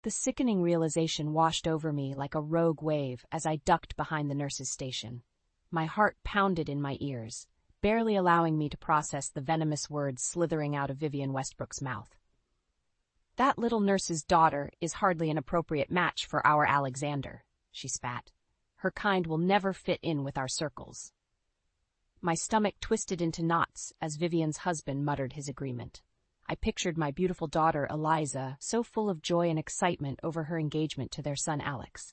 The sickening realization washed over me like a rogue wave as I ducked behind the nurse's station. My heart pounded in my ears, barely allowing me to process the venomous words slithering out of Vivian Westbrook's mouth. "That little nurse's daughter is hardly an appropriate match for our Alexander," she spat. "Her kind will never fit in with our circles." My stomach twisted into knots as Vivian's husband muttered his agreement. I pictured my beautiful daughter, Eliza, so full of joy and excitement over her engagement to their son, Alex.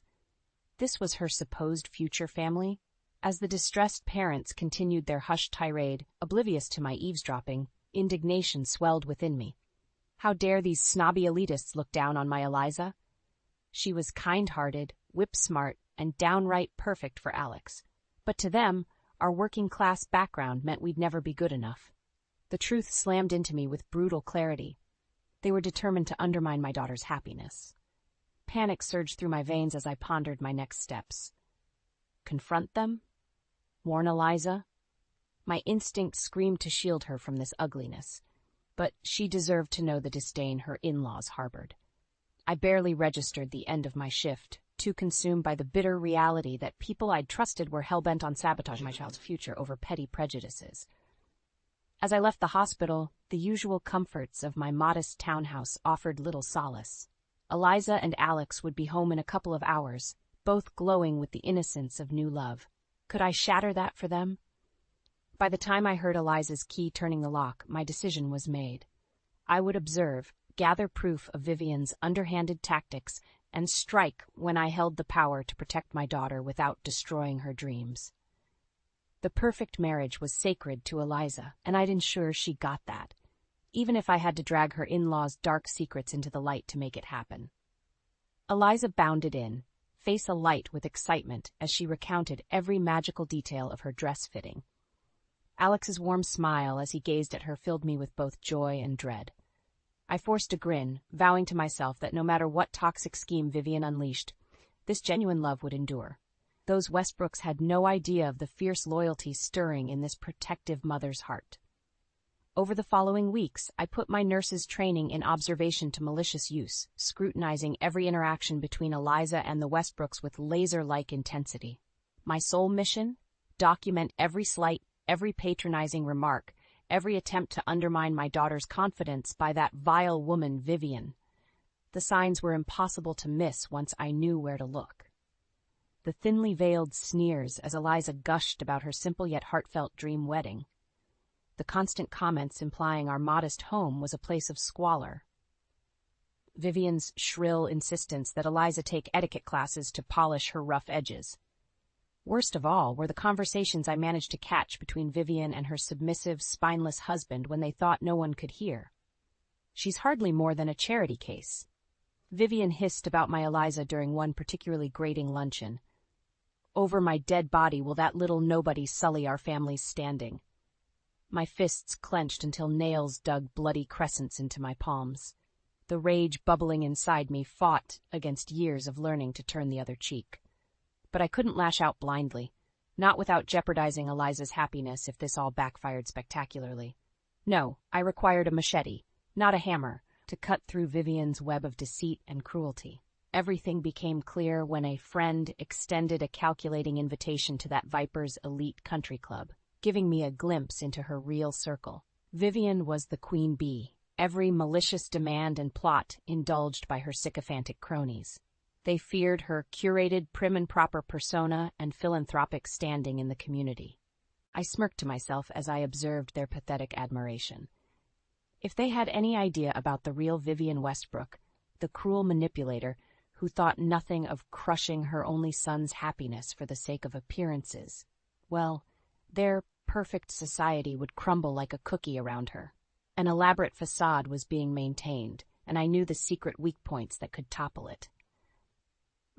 This was her supposed future family? As the distressed parents continued their hushed tirade, oblivious to my eavesdropping, indignation swelled within me. How dare these snobby elitists look down on my Eliza? She was kind-hearted, whip-smart, and downright perfect for Alex. But to them, our working-class background meant we'd never be good enough. The truth slammed into me with brutal clarity. They were determined to undermine my daughter's happiness. Panic surged through my veins as I pondered my next steps. Confront them? Warn Eliza? My instinct screamed to shield her from this ugliness, but she deserved to know the disdain her in-laws harbored. I barely registered the end of my shift, too consumed by the bitter reality that people I'd trusted were hell-bent on sabotaging my child's future over petty prejudices. As I left the hospital, the usual comforts of my modest townhouse offered little solace. Eliza and Alex would be home in a couple of hours, both glowing with the innocence of new love. Could I shatter that for them? By the time I heard Eliza's key turning the lock, my decision was made. I would observe, gather proof of Vivian's underhanded tactics, and strike when I held the power to protect my daughter without destroying her dreams. The perfect marriage was sacred to Eliza, and I'd ensure she got that, even if I had to drag her in-laws' dark secrets into the light to make it happen. Eliza bounded in, face alight with excitement as she recounted every magical detail of her dress fitting. Alex's warm smile as he gazed at her filled me with both joy and dread. I forced a grin, vowing to myself that no matter what toxic scheme Vivian unleashed, this genuine love would endure. Those Westbrooks had no idea of the fierce loyalty stirring in this protective mother's heart. Over the following weeks, I put my nurse's training in observation to malicious use, scrutinizing every interaction between Eliza and the Westbrooks with laser-like intensity. My sole mission? Document every slight, every patronizing remark, every attempt to undermine my daughter's confidence by that vile woman, Vivian. The signs were impossible to miss once I knew where to look. The thinly veiled sneers as Eliza gushed about her simple yet heartfelt dream wedding. The constant comments implying our modest home was a place of squalor. Vivian's shrill insistence that Eliza take etiquette classes to polish her rough edges. Worst of all were the conversations I managed to catch between Vivian and her submissive, spineless husband when they thought no one could hear. "She's hardly more than a charity case," Vivian hissed about my Eliza during one particularly grating luncheon. "Over my dead body will that little nobody sully our family's standing." My fists clenched until nails dug bloody crescents into my palms. The rage bubbling inside me fought against years of learning to turn the other cheek. But I couldn't lash out blindly, not without jeopardizing Eliza's happiness if this all backfired spectacularly. No, I required a machete, not a hammer, to cut through Vivian's web of deceit and cruelty. Everything became clear when a friend extended a calculating invitation to that Viper's elite country club, giving me a glimpse into her real circle. Vivian was the queen bee, every malicious demand and plot indulged by her sycophantic cronies. They feared her curated prim and proper persona and philanthropic standing in the community. I smirked to myself as I observed their pathetic admiration. If they had any idea about the real Vivian Westbrook, the cruel manipulator who thought nothing of crushing her only son's happiness for the sake of appearances, well, their perfect society would crumble like a cookie around her. An elaborate facade was being maintained, and I knew the secret weak points that could topple it.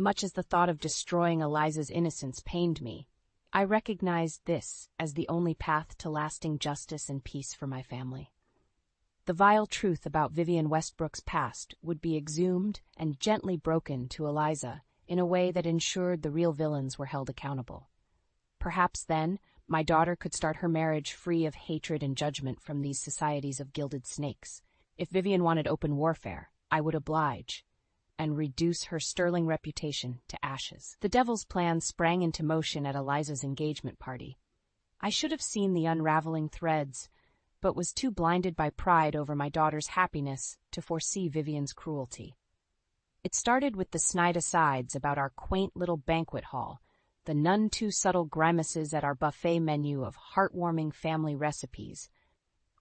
Much as the thought of destroying Eliza's innocence pained me, I recognized this as the only path to lasting justice and peace for my family. The vile truth about Vivian Westbrook's past would be exhumed and gently broken to Eliza in a way that ensured the real villains were held accountable. Perhaps then, my daughter could start her marriage free of hatred and judgment from these societies of gilded snakes. If Vivian wanted open warfare, I would oblige. and reduce her sterling reputation to ashes. The devil's plan sprang into motion at Eliza's engagement party. I should have seen the unraveling threads, but was too blinded by pride over my daughter's happiness to foresee Vivian's cruelty. It started with the snide asides about our quaint little banquet hall, the none too subtle grimaces at our buffet menu of heartwarming family recipes,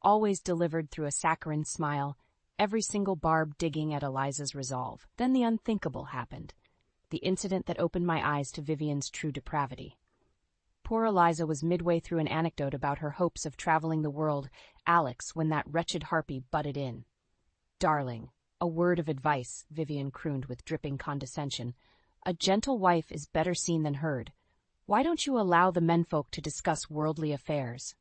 always delivered through a saccharine smile, every single barb digging at Eliza's resolve. Then the unthinkable happened, the incident that opened my eyes to Vivian's true depravity. Poor Eliza was midway through an anecdote about her hopes of traveling the world, Alex, when that wretched harpy butted in. "Darling, a word of advice," Vivian crooned with dripping condescension. "A gentle wife is better seen than heard. Why don't you allow the menfolk to discuss worldly affairs?"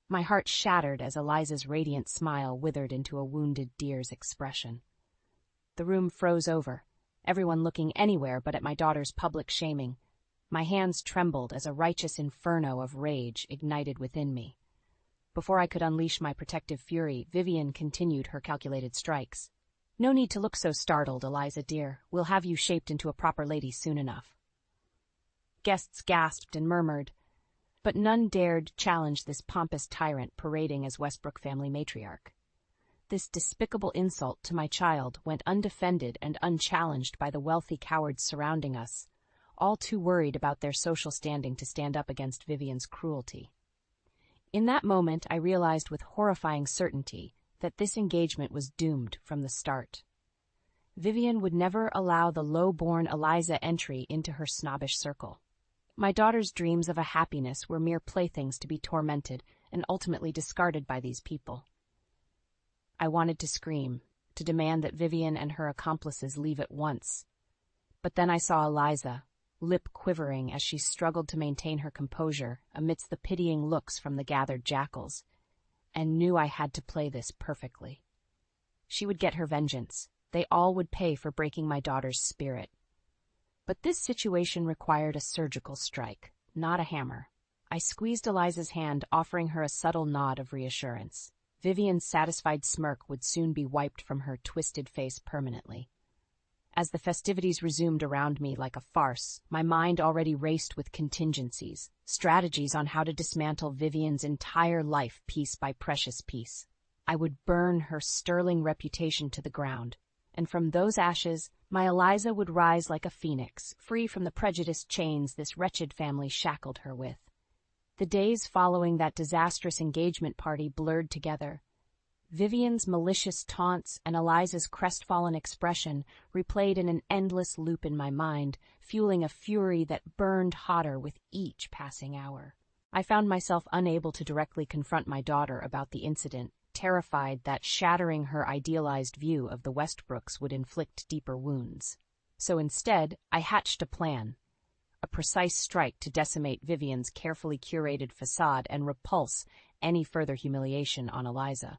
My heart shattered as Eliza's radiant smile withered into a wounded deer's expression. The room froze over, everyone looking anywhere but at my daughter's public shaming. My hands trembled as a righteous inferno of rage ignited within me. Before I could unleash my protective fury, Vivian continued her calculated strikes. "No need to look so startled, Eliza dear. We'll have you shaped into a proper lady soon enough." Guests gasped and murmured, but none dared challenge this pompous tyrant parading as Westbrook family matriarch. This despicable insult to my child went undefended and unchallenged by the wealthy cowards surrounding us, all too worried about their social standing to stand up against Vivian's cruelty. In that moment, I realized with horrifying certainty that this engagement was doomed from the start. Vivian would never allow the low-born Eliza entry into her snobbish circle. My daughter's dreams of a happiness were mere playthings to be tormented and ultimately discarded by these people. I wanted to scream, to demand that Vivian and her accomplices leave at once. But then I saw Eliza, lip quivering as she struggled to maintain her composure amidst the pitying looks from the gathered jackals, and knew I had to play this perfectly. She would get her vengeance. They all would pay for breaking my daughter's spirit. But this situation required a surgical strike, not a hammer. I squeezed Eliza's hand, offering her a subtle nod of reassurance. Vivian's satisfied smirk would soon be wiped from her twisted face permanently. As the festivities resumed around me like a farce, my mind already raced with contingencies, strategies on how to dismantle Vivian's entire life piece by precious piece. I would burn her sterling reputation to the ground, and from those ashes, my Eliza would rise like a phoenix, free from the prejudiced chains this wretched family shackled her with. The days following that disastrous engagement party blurred together. Vivian's malicious taunts and Eliza's crestfallen expression replayed in an endless loop in my mind, fueling a fury that burned hotter with each passing hour. I found myself unable to directly confront my daughter about the incident, terrified that shattering her idealized view of the Westbrooks would inflict deeper wounds. So instead, I hatched a plan, a precise strike to decimate Vivian's carefully curated facade and repulse any further humiliation on Eliza.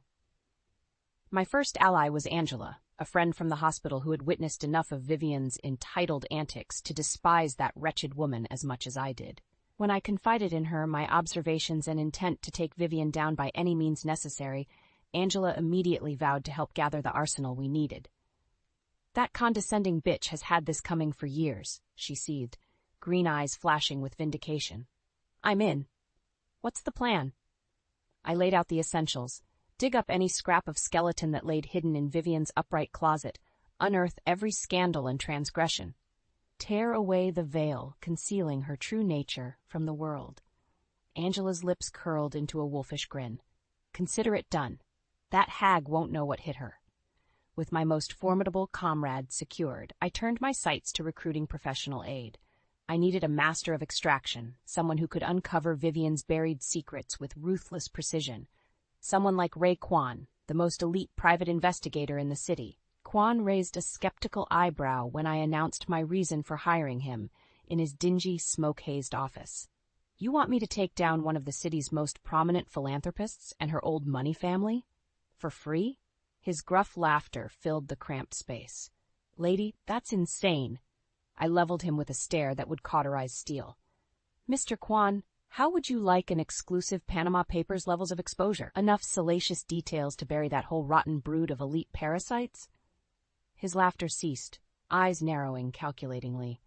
My first ally was Angela, a friend from the hospital who had witnessed enough of Vivian's entitled antics to despise that wretched woman as much as I did. When I confided in her my observations and intent to take Vivian down by any means necessary, Angela immediately vowed to help gather the arsenal we needed. "That condescending bitch has had this coming for years," she seethed, green eyes flashing with vindication. "I'm in. What's the plan?" I laid out the essentials. Dig up any scrap of skeleton that laid hidden in Vivian's upright closet, unearth every scandal and transgression. Tear away the veil concealing her true nature from the world. Angela's lips curled into a wolfish grin. "Consider it done. That hag won't know what hit her." With my most formidable comrade secured, I turned my sights to recruiting professional aid. I needed a master of extraction, someone who could uncover Vivian's buried secrets with ruthless precision. Someone like Ray Kwan, the most elite private investigator in the city. Kwan raised a skeptical eyebrow when I announced my reason for hiring him in his dingy, smoke-hazed office. "You want me to take down one of the city's most prominent philanthropists and her old money family? For free?" His gruff laughter filled the cramped space. "Lady, that's insane." I leveled him with a stare that would cauterize steel. "Mr. Kwan, how would you like an exclusive Panama Papers levels of exposure? Enough salacious details to bury that whole rotten brood of elite parasites?" His laughter ceased, eyes narrowing calculatingly.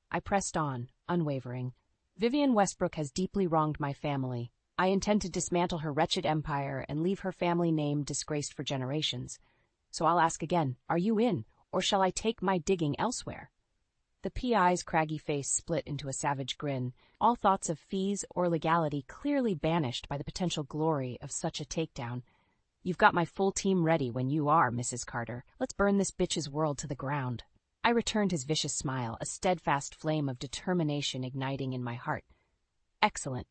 I pressed on, unwavering. Vivian Westbrook has deeply wronged my family. I intend to dismantle her wretched empire and leave her family name disgraced for generations. So I'll ask again, are you in, or shall I take my digging elsewhere? The PI's craggy face split into a savage grin, all thoughts of fees or legality clearly banished by the potential glory of such a takedown. You've got my full team ready when you are, Mrs. Carter. Let's burn this bitch's world to the ground. I returned his vicious smile, a steadfast flame of determination igniting in my heart. Excellent.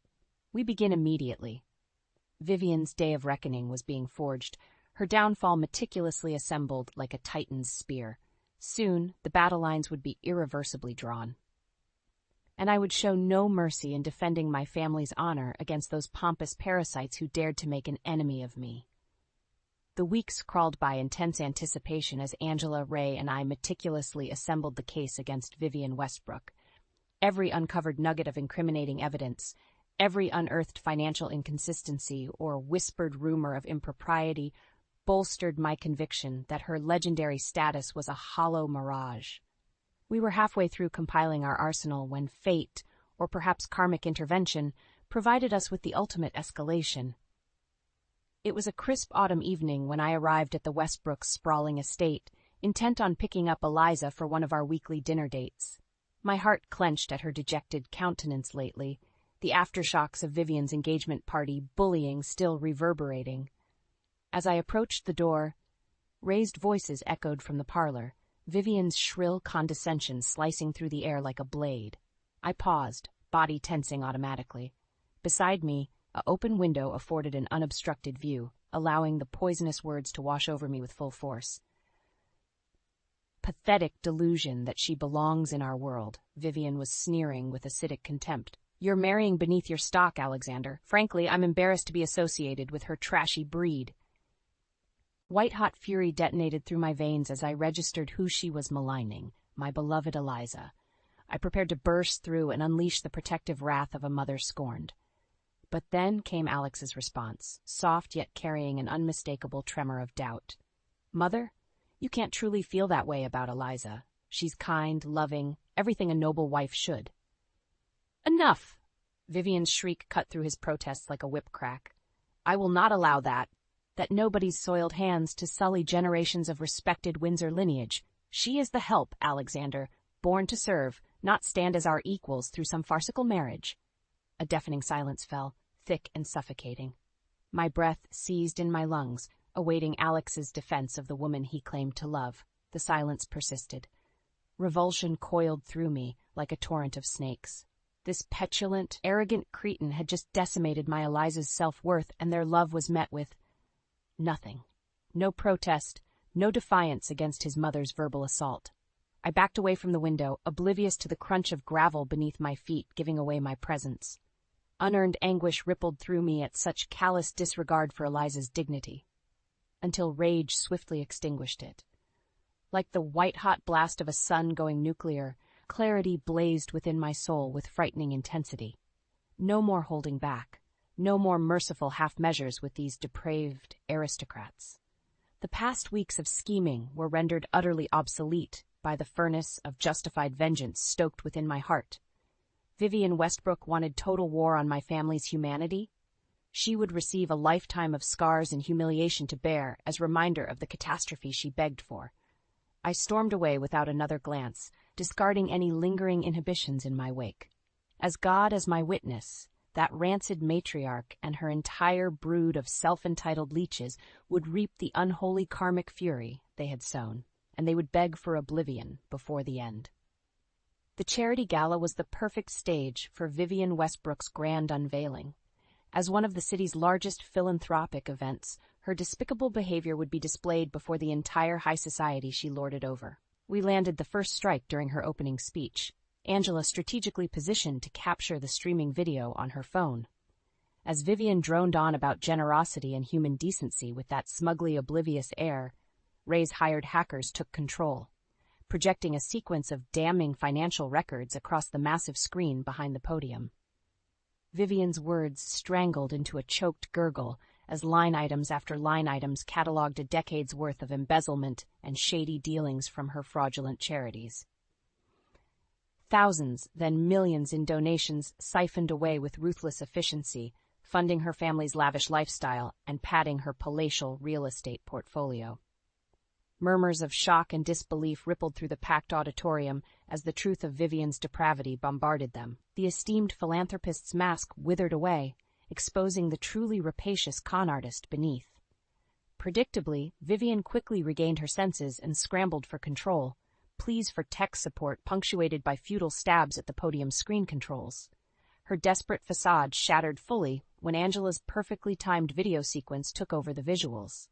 We begin immediately. Vivian's day of reckoning was being forged, her downfall meticulously assembled like a titan's spear. Soon, the battle lines would be irreversibly drawn. And I would show no mercy in defending my family's honor against those pompous parasites who dared to make an enemy of me. The weeks crawled by in tense anticipation as Angela, Ray, and I meticulously assembled the case against Vivian Westbrook. Every uncovered nugget of incriminating evidence, every unearthed financial inconsistency or whispered rumor of impropriety bolstered my conviction that her legendary status was a hollow mirage. We were halfway through compiling our arsenal when fate, or perhaps karmic intervention, provided us with the ultimate escalation. It was a crisp autumn evening when I arrived at the Westbrook's sprawling estate, intent on picking up Eliza for one of our weekly dinner dates. My heart clenched at her dejected countenance lately, the aftershocks of Vivian's engagement party bullying still reverberating. As I approached the door, raised voices echoed from the parlor, Vivian's shrill condescension slicing through the air like a blade. I paused, body tensing automatically. Beside me, an open window afforded an unobstructed view, allowing the poisonous words to wash over me with full force. Pathetic delusion that she belongs in our world, Vivian was sneering with acidic contempt. You're marrying beneath your stock, Alexander. Frankly, I'm embarrassed to be associated with her trashy breed. White-hot fury detonated through my veins as I registered who she was maligning, my beloved Eliza. I prepared to burst through and unleash the protective wrath of a mother scorned. But then came Alex's response, soft yet carrying an unmistakable tremor of doubt. Mother, you can't truly feel that way about Eliza. She's kind, loving, everything a noble wife should. Enough! Vivian's shriek cut through his protests like a whip crack. I will not allow that nobody's soiled hands to sully generations of respected Windsor lineage. She is the help, Alexander, born to serve, not stand as our equals through some farcical marriage. A deafening silence fell, thick and suffocating. My breath seized in my lungs, awaiting Alex's defense of the woman he claimed to love. The silence persisted. Revulsion coiled through me like a torrent of snakes. This petulant, arrogant cretin had just decimated my Eliza's self-worth, and their love was met with nothing. No protest, no defiance against his mother's verbal assault. I backed away from the window, oblivious to the crunch of gravel beneath my feet giving away my presence. Unearned anguish rippled through me at such callous disregard for Eliza's dignity, until rage swiftly extinguished it. Like the white-hot blast of a sun going nuclear, clarity blazed within my soul with frightening intensity. No more holding back. No more merciful half-measures with these depraved aristocrats. The past weeks of scheming were rendered utterly obsolete by the furnace of justified vengeance stoked within my heart. Vivian Westbrook wanted total war on my family's humanity. She would receive a lifetime of scars and humiliation to bear as reminder of the catastrophe she begged for. I stormed away without another glance, discarding any lingering inhibitions in my wake. As God as my witness, that rancid matriarch and her entire brood of self-entitled leeches would reap the unholy karmic fury they had sown, and they would beg for oblivion before the end. The charity gala was the perfect stage for Vivian Westbrook's grand unveiling. As one of the city's largest philanthropic events, her despicable behavior would be displayed before the entire high society she lorded over. We landed the first strike during her opening speech, Angela strategically positioned to capture the streaming video on her phone. As Vivian droned on about generosity and human decency with that smugly oblivious air, Ray's hired hackers took control, projecting a sequence of damning financial records across the massive screen behind the podium. Vivian's words strangled into a choked gurgle as line items after line items cataloged a decade's worth of embezzlement and shady dealings from her fraudulent charities. Thousands, then millions in donations siphoned away with ruthless efficiency, funding her family's lavish lifestyle and padding her palatial real estate portfolio. Murmurs of shock and disbelief rippled through the packed auditorium as the truth of Vivian's depravity bombarded them. The esteemed philanthropist's mask withered away, exposing the truly rapacious con artist beneath. Predictably, Vivian quickly regained her senses and scrambled for control, pleas for tech support punctuated by futile stabs at the podium screen controls. Her desperate facade shattered fully when Angela's perfectly timed video sequence took over the visuals.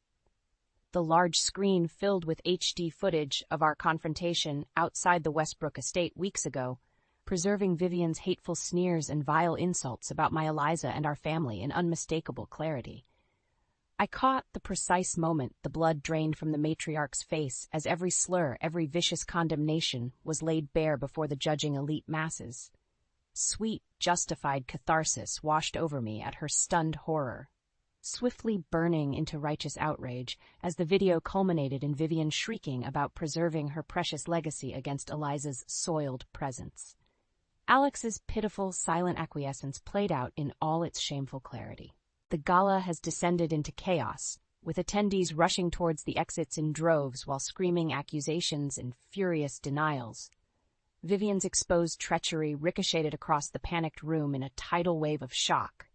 The large screen filled with HD footage of our confrontation outside the Westbrook estate weeks ago, preserving Vivian's hateful sneers and vile insults about my Eliza and our family in unmistakable clarity. I caught the precise moment the blood drained from the matriarch's face as every slur, every vicious condemnation was laid bare before the judging elite masses. Sweet, justified catharsis washed over me at her stunned horror, swiftly burning into righteous outrage as the video culminated in Vivian shrieking about preserving her precious legacy against Eliza's soiled presence. Alex's pitiful, silent acquiescence played out in all its shameful clarity. The gala has descended into chaos, with attendees rushing towards the exits in droves while screaming accusations and furious denials. Vivian's exposed treachery ricocheted across the panicked room in a tidal wave of shock.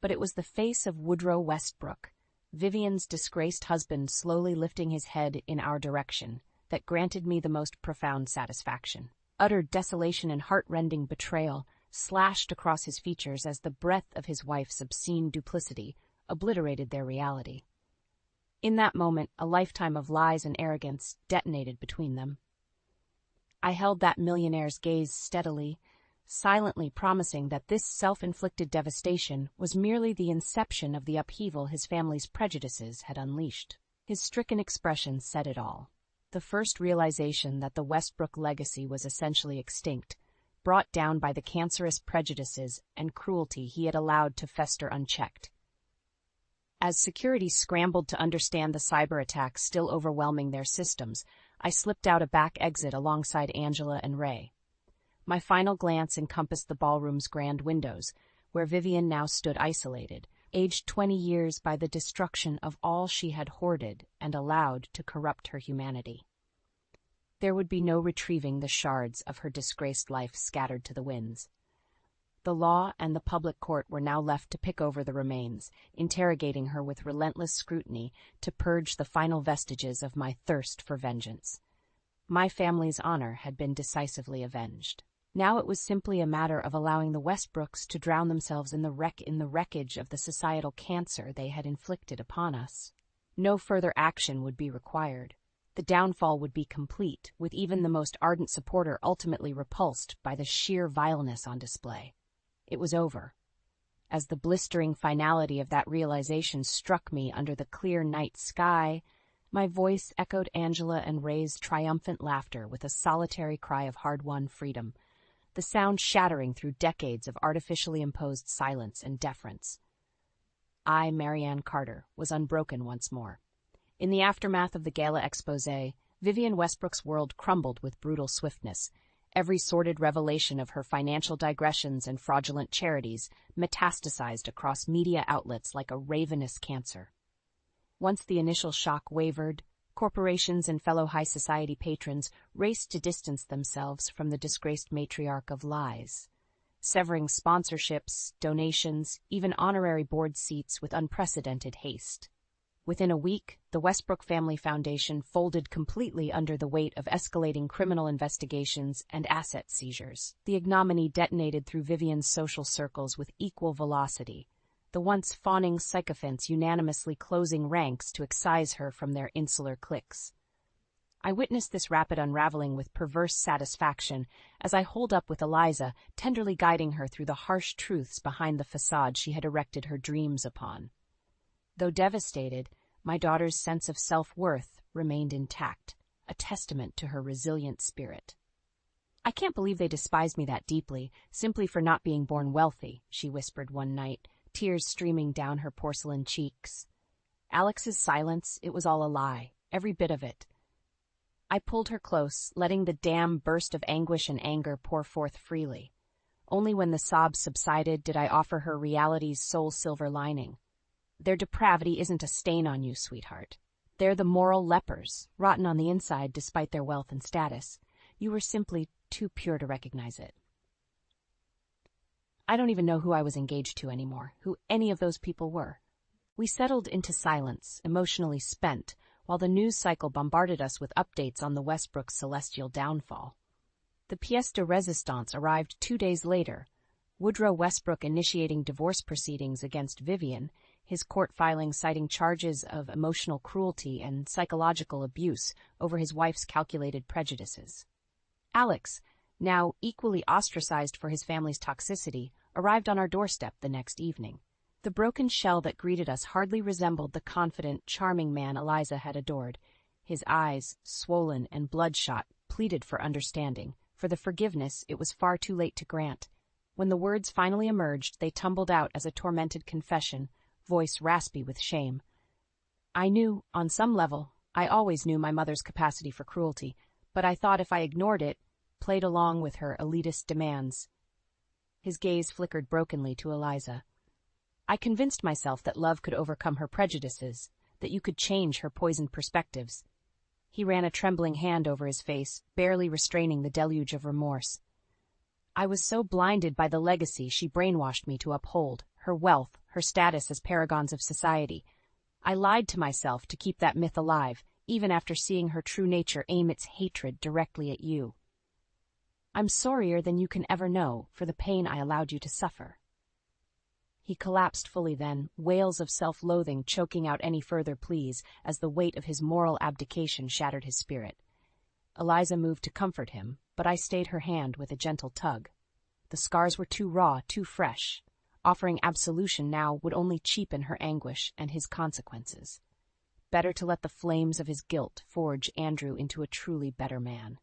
But it was the face of Woodrow Westbrook, Vivian's disgraced husband slowly lifting his head in our direction, that granted me the most profound satisfaction. Utter desolation and heart-rending betrayal slashed across his features as the breath of his wife's obscene duplicity obliterated their reality. In that moment, a lifetime of lies and arrogance detonated between them. I held that millionaire's gaze steadily, silently promising that this self-inflicted devastation was merely the inception of the upheaval his family's prejudices had unleashed. His stricken expression said it all. The first realization that the Westbrook legacy was essentially extinct, brought down by the cancerous prejudices and cruelty he had allowed to fester unchecked. As security scrambled to understand the cyber attacks still overwhelming their systems, I slipped out a back exit alongside Angela and Ray. My final glance encompassed the ballroom's grand windows, where Vivian now stood isolated, aged 20 years by the destruction of all she had hoarded and allowed to corrupt her humanity. There would be no retrieving the shards of her disgraced life scattered to the winds. The law and the public court were now left to pick over the remains, interrogating her with relentless scrutiny to purge the final vestiges of my thirst for vengeance. My family's honor had been decisively avenged. Now it was simply a matter of allowing the Westbrooks to drown themselves in the wreckage of the societal cancer they had inflicted upon us. No further action would be required. The downfall would be complete, with even the most ardent supporter ultimately repulsed by the sheer vileness on display. It was over. As the blistering finality of that realization struck me under the clear night sky, my voice echoed Angela and Ray's triumphant laughter with a solitary cry of hard-won freedom, the sound shattering through decades of artificially imposed silence and deference. I, Marianne Carter, was unbroken once more. In the aftermath of the gala exposé, Vivian Westbrook's world crumbled with brutal swiftness. Every sordid revelation of her financial digressions and fraudulent charities metastasized across media outlets like a ravenous cancer. Once the initial shock wavered, corporations and fellow high society patrons raced to distance themselves from the disgraced matriarch of lies, severing sponsorships, donations, even honorary board seats with unprecedented haste. Within a week, the Westbrook Family Foundation folded completely under the weight of escalating criminal investigations and asset seizures. The ignominy detonated through Vivian's social circles with equal velocity, the once fawning sycophants unanimously closing ranks to excise her from their insular cliques. I witnessed this rapid unraveling with perverse satisfaction as I holed up with Eliza, tenderly guiding her through the harsh truths behind the facade she had erected her dreams upon. Though devastated, my daughter's sense of self-worth remained intact, a testament to her resilient spirit. "I can't believe they despise me that deeply, simply for not being born wealthy," she whispered one night, tears streaming down her porcelain cheeks. Alex's silence, it was all a lie, every bit of it. I pulled her close, letting the damn burst of anguish and anger pour forth freely. Only when the sobs subsided did I offer her reality's sole silver lining. Their depravity isn't a stain on you, sweetheart. They're the moral lepers, rotten on the inside despite their wealth and status. You were simply too pure to recognize it. I don't even know who I was engaged to anymore, who any of those people were. We settled into silence, emotionally spent, while the news cycle bombarded us with updates on the Westbrook celestial downfall. The pièce de résistance arrived 2 days later, Woodrow Westbrook initiating divorce proceedings against Vivian, his court filing citing charges of emotional cruelty and psychological abuse over his wife's calculated prejudices. Alex, now equally ostracized for his family's toxicity, arrived on our doorstep the next evening. The broken shell that greeted us hardly resembled the confident, charming man Eliza had adored. His eyes, swollen and bloodshot, pleaded for understanding, for the forgiveness it was far too late to grant. When the words finally emerged, they tumbled out as a tormented confession, voice raspy with shame. I knew, on some level, I always knew my mother's capacity for cruelty, but I thought if I ignored it, played along with her elitist demands. His gaze flickered brokenly to Eliza. I convinced myself that love could overcome her prejudices, that you could change her poisoned perspectives. He ran a trembling hand over his face, barely restraining the deluge of remorse. I was so blinded by the legacy she brainwashed me to uphold, her wealth, her status as paragons of society. I lied to myself to keep that myth alive, even after seeing her true nature aim its hatred directly at you. I'm sorrier than you can ever know for the pain I allowed you to suffer. He collapsed fully then, wails of self-loathing choking out any further pleas as the weight of his moral abdication shattered his spirit. Eliza moved to comfort him, but I stayed her hand with a gentle tug. The scars were too raw, too fresh. Offering absolution now would only cheapen her anguish and his consequences. Better to let the flames of his guilt forge Andrew into a truly better man.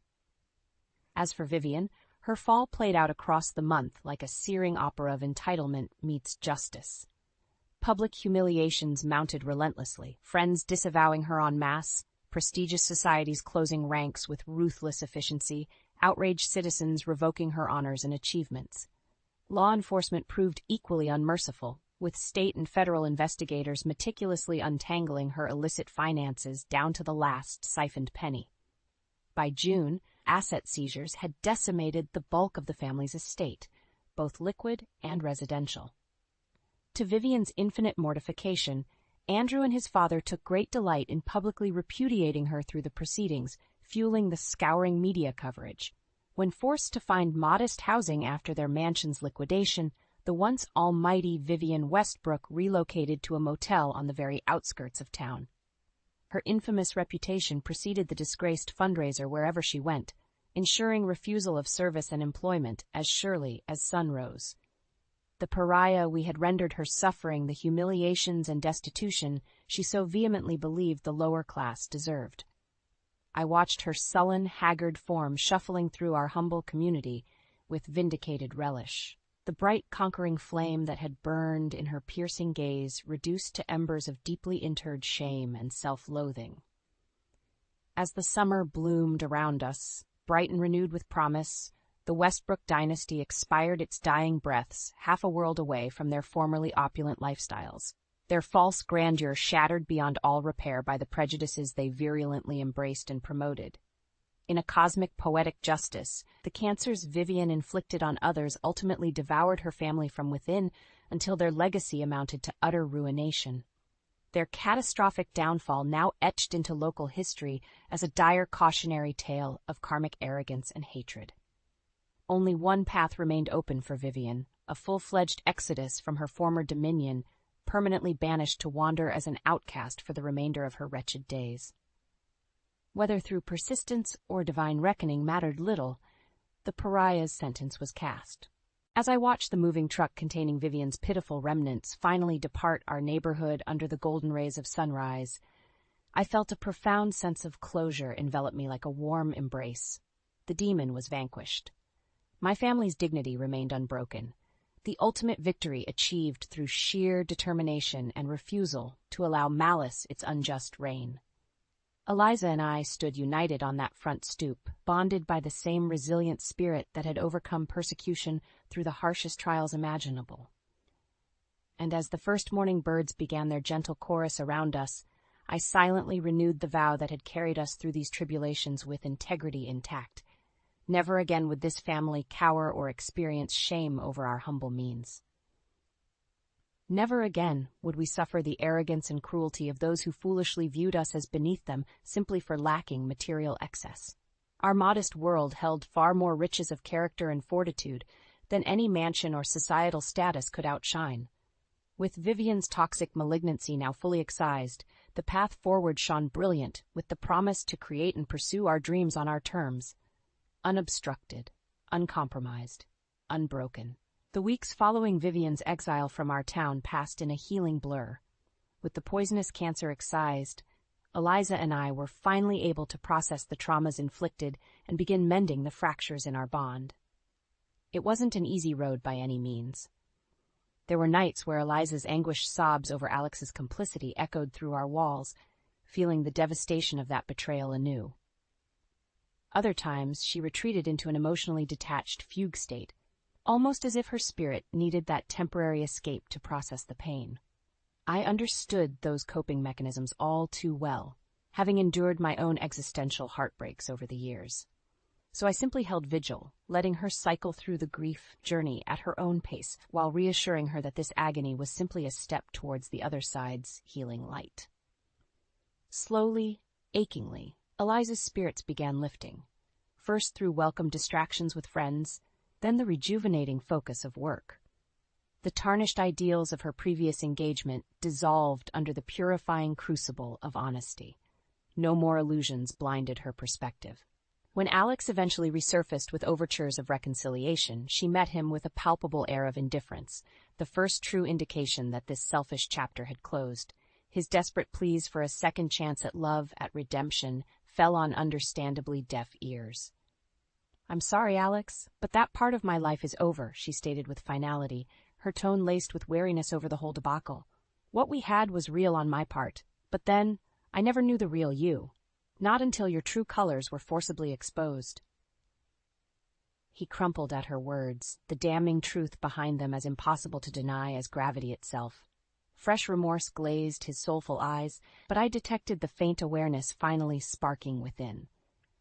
As for Vivian, her fall played out across the month like a searing opera of entitlement meets justice. Public humiliations mounted relentlessly, friends disavowing her en masse, prestigious societies closing ranks with ruthless efficiency, outraged citizens revoking her honors and achievements. Law enforcement proved equally unmerciful, with state and federal investigators meticulously untangling her illicit finances down to the last siphoned penny. By June, asset seizures had decimated the bulk of the family's estate, both liquid and residential. To Vivian's infinite mortification, Andrew and his father took great delight in publicly repudiating her through the proceedings, fueling the scouring media coverage. When forced to find modest housing after their mansion's liquidation, the once almighty Vivian Westbrook relocated to a motel on the very outskirts of town. Her infamous reputation preceded the disgraced fundraiser wherever she went, ensuring refusal of service and employment as surely as sun rose. The pariah we had rendered her suffering the humiliations and destitution she so vehemently believed the lower class deserved. I watched her sullen, haggard form shuffling through our humble community with vindicated relish. The bright, conquering flame that had burned in her piercing gaze reduced to embers of deeply interred shame and self-loathing. As the summer bloomed around us, bright and renewed with promise, the Westbrook dynasty expired its dying breaths half a world away from their formerly opulent lifestyles, their false grandeur shattered beyond all repair by the prejudices they virulently embraced and promoted. In a cosmic poetic justice, the cancers Vivian inflicted on others ultimately devoured her family from within until their legacy amounted to utter ruination. Their catastrophic downfall now etched into local history as a dire cautionary tale of karmic arrogance and hatred. Only one path remained open for Vivian, a full-fledged exodus from her former dominion, permanently banished to wander as an outcast for the remainder of her wretched days. Whether through persistence or divine reckoning mattered little, the pariah's sentence was cast. As I watched the moving truck containing Vivian's pitiful remnants finally depart our neighborhood under the golden rays of sunrise, I felt a profound sense of closure envelop me like a warm embrace. The demon was vanquished. My family's dignity remained unbroken. the ultimate victory achieved through sheer determination and refusal to allow malice its unjust reign. Eliza and I stood united on that front stoop, bonded by the same resilient spirit that had overcome persecution through the harshest trials imaginable. And as the first morning birds began their gentle chorus around us, I silently renewed the vow that had carried us through these tribulations with integrity intact. Never again would this family cower or experience shame over our humble means. Never again would we suffer the arrogance and cruelty of those who foolishly viewed us as beneath them simply for lacking material excess. Our modest world held far more riches of character and fortitude than any mansion or societal status could outshine. With Vivian's toxic malignancy now fully excised, the path forward shone brilliant with the promise to create and pursue our dreams on our terms. Unobstructed, uncompromised, unbroken. The weeks following Vivian's exile from our town passed in a healing blur. With the poisonous cancer excised, Eliza and I were finally able to process the traumas inflicted and begin mending the fractures in our bond. It wasn't an easy road by any means. There were nights where Eliza's anguished sobs over Alex's complicity echoed through our walls, feeling the devastation of that betrayal anew. Other times, she retreated into an emotionally detached fugue state, almost as if her spirit needed that temporary escape to process the pain. I understood those coping mechanisms all too well, having endured my own existential heartbreaks over the years. So I simply held vigil, letting her cycle through the grief journey at her own pace, while reassuring her that this agony was simply a step towards the other side's healing light. Slowly, achingly, Eliza's spirits began lifting, first through welcome distractions with friends, then the rejuvenating focus of work. The tarnished ideals of her previous engagement dissolved under the purifying crucible of honesty. No more illusions blinded her perspective. When Alex eventually resurfaced with overtures of reconciliation, she met him with a palpable air of indifference, the first true indication that this selfish chapter had closed. His desperate pleas for a second chance at love, at redemption, fell on understandably deaf ears. "I'm sorry, Alex, but that part of my life is over," she stated with finality, her tone laced with wariness over the whole debacle. "What we had was real on my part, but then I never knew the real you. Not until your true colors were forcibly exposed." He crumpled at her words, the damning truth behind them as impossible to deny as gravity itself. Fresh remorse glazed his soulful eyes, but I detected the faint awareness finally sparking within.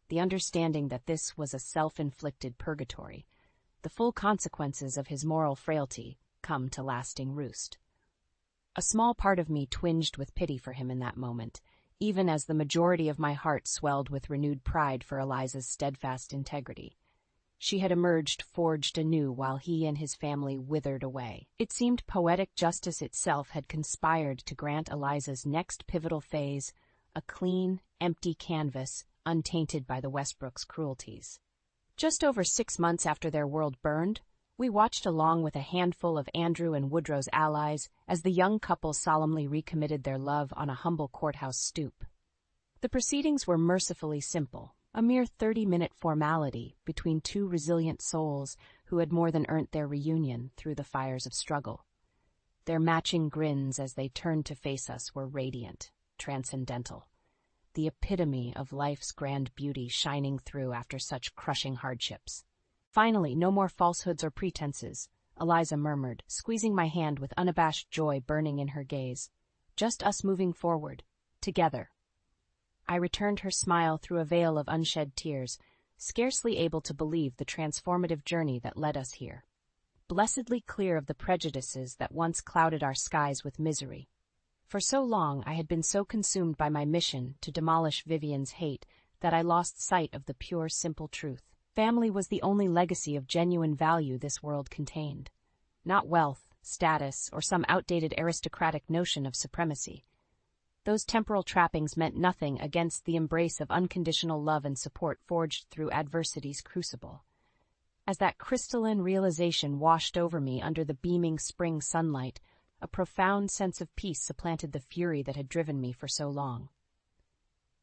The understanding that this was a self-inflicted purgatory, the full consequences of his moral frailty, come to lasting roost. A small part of me twinged with pity for him in that moment, even as the majority of my heart swelled with renewed pride for Eliza's steadfast integrity. She had emerged forged anew while he and his family withered away. It seemed poetic justice itself had conspired to grant Eliza's next pivotal phase a clean, empty canvas untainted by the Westbrook's cruelties. Just over 6 months after their world burned, we watched along with a handful of Andrew and Woodrow's allies as the young couple solemnly recommitted their love on a humble courthouse stoop. The proceedings were mercifully simple, a mere 30-minute formality between two resilient souls who had more than earned their reunion through the fires of struggle. Their matching grins as they turned to face us were radiant, transcendental, the epitome of life's grand beauty shining through after such crushing hardships. "Finally, no more falsehoods or pretenses," Eliza murmured, squeezing my hand with unabashed joy burning in her gaze. "Just us moving forward, together." I returned her smile through a veil of unshed tears, scarcely able to believe the transformative journey that led us here. Blessedly clear of the prejudices that once clouded our skies with misery. For so long I had been so consumed by my mission to demolish Vivian's hate that I lost sight of the pure, simple truth. Family was the only legacy of genuine value this world contained. Not wealth, status, or some outdated aristocratic notion of supremacy. Those temporal trappings meant nothing against the embrace of unconditional love and support forged through adversity's crucible. As that crystalline realization washed over me under the beaming spring sunlight, a profound sense of peace supplanted the fury that had driven me for so long.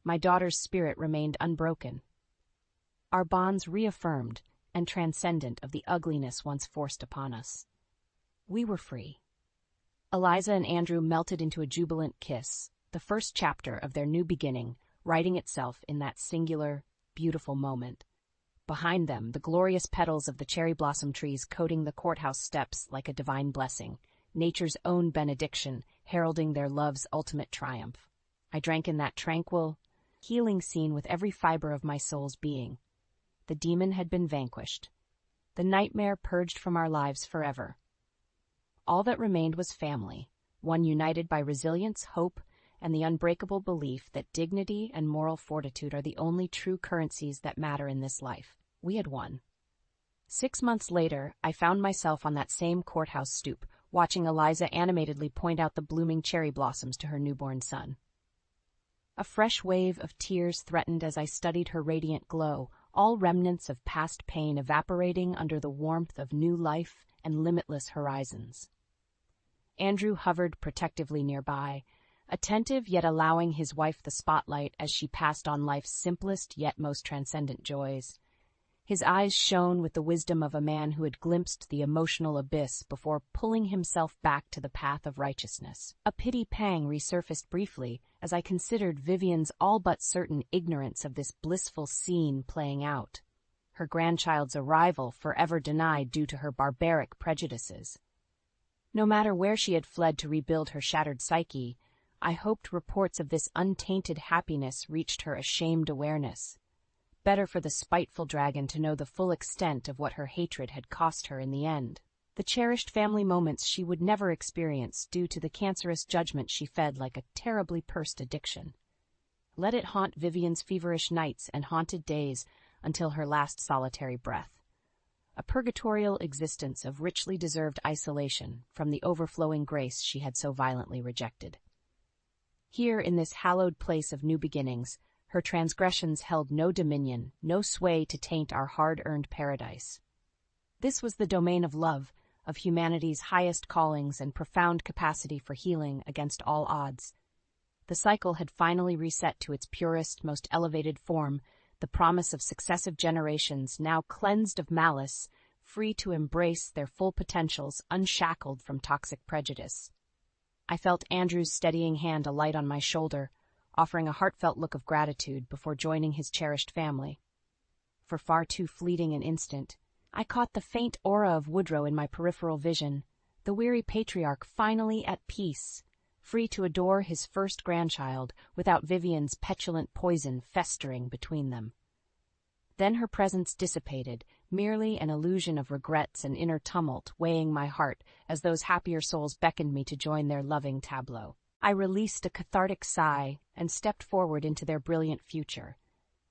My daughter's spirit remained unbroken. Our bonds reaffirmed and transcendent of the ugliness once forced upon us. We were free. Eliza and Andrew melted into a jubilant kiss, the first chapter of their new beginning, writing itself in that singular, beautiful moment. Behind them, the glorious petals of the cherry blossom trees coating the courthouse steps like a divine blessing, nature's own benediction, heralding their love's ultimate triumph. I drank in that tranquil, healing scene with every fiber of my soul's being. The demon had been vanquished. The nightmare purged from our lives forever. All that remained was family, one united by resilience, hope, and the unbreakable belief that dignity and moral fortitude are the only true currencies that matter in this life. We had won. 6 months later, I found myself on that same courthouse stoop, watching Eliza animatedly point out the blooming cherry blossoms to her newborn son. A fresh wave of tears threatened as I studied her radiant glow, all remnants of past pain evaporating under the warmth of new life and limitless horizons. Andrew hovered protectively nearby, attentive yet allowing his wife the spotlight as she passed on life's simplest yet most transcendent joys. His eyes shone with the wisdom of a man who had glimpsed the emotional abyss before pulling himself back to the path of righteousness. A pity pang resurfaced briefly as I considered Vivian's all but certain ignorance of this blissful scene playing out, her grandchild's arrival forever denied due to her barbaric prejudices. No matter where she had fled to rebuild her shattered psyche, I hoped reports of this untainted happiness reached her ashamed awareness. Better for the spiteful dragon to know the full extent of what her hatred had cost her in the end. The cherished family moments she would never experience due to the cancerous judgment she fed like a terribly pursed addiction. Let it haunt Vivian's feverish nights and haunted days until her last solitary breath. A purgatorial existence of richly deserved isolation from the overflowing grace she had so violently rejected. Here in this hallowed place of new beginnings, her transgressions held no dominion, no sway to taint our hard-earned paradise. This was the domain of love, of humanity's highest callings and profound capacity for healing against all odds. The cycle had finally reset to its purest, most elevated form, the promise of successive generations now cleansed of malice, free to embrace their full potentials, unshackled from toxic prejudice. I felt Andrew's steadying hand alight on my shoulder, offering a heartfelt look of gratitude before joining his cherished family. For far too fleeting an instant, I caught the faint aura of Woodrow in my peripheral vision, the weary patriarch finally at peace, free to adore his first grandchild without Vivian's petulant poison festering between them. Then her presence dissipated, merely an illusion of regrets and inner tumult weighing my heart as those happier souls beckoned me to join their loving tableau. I released a cathartic sigh and stepped forward into their brilliant future.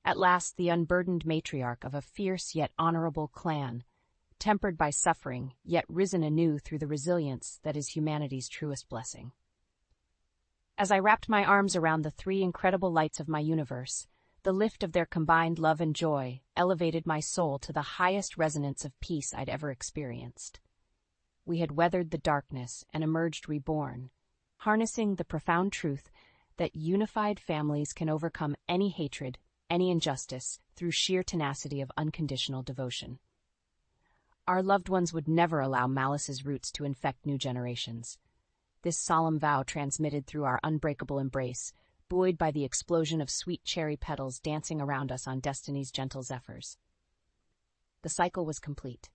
At last the unburdened matriarch of a fierce yet honorable clan, tempered by suffering, yet risen anew through the resilience that is humanity's truest blessing. As I wrapped my arms around the three incredible lights of my universe, the lift of their combined love and joy elevated my soul to the highest resonance of peace I'd ever experienced. We had weathered the darkness and emerged reborn, harnessing the profound truth that unified families can overcome any hatred, any injustice, through sheer tenacity of unconditional devotion. Our loved ones would never allow malice's roots to infect new generations. This solemn vow transmitted through our unbreakable embrace, buoyed by the explosion of sweet cherry petals dancing around us on destiny's gentle zephyrs. The cycle was complete.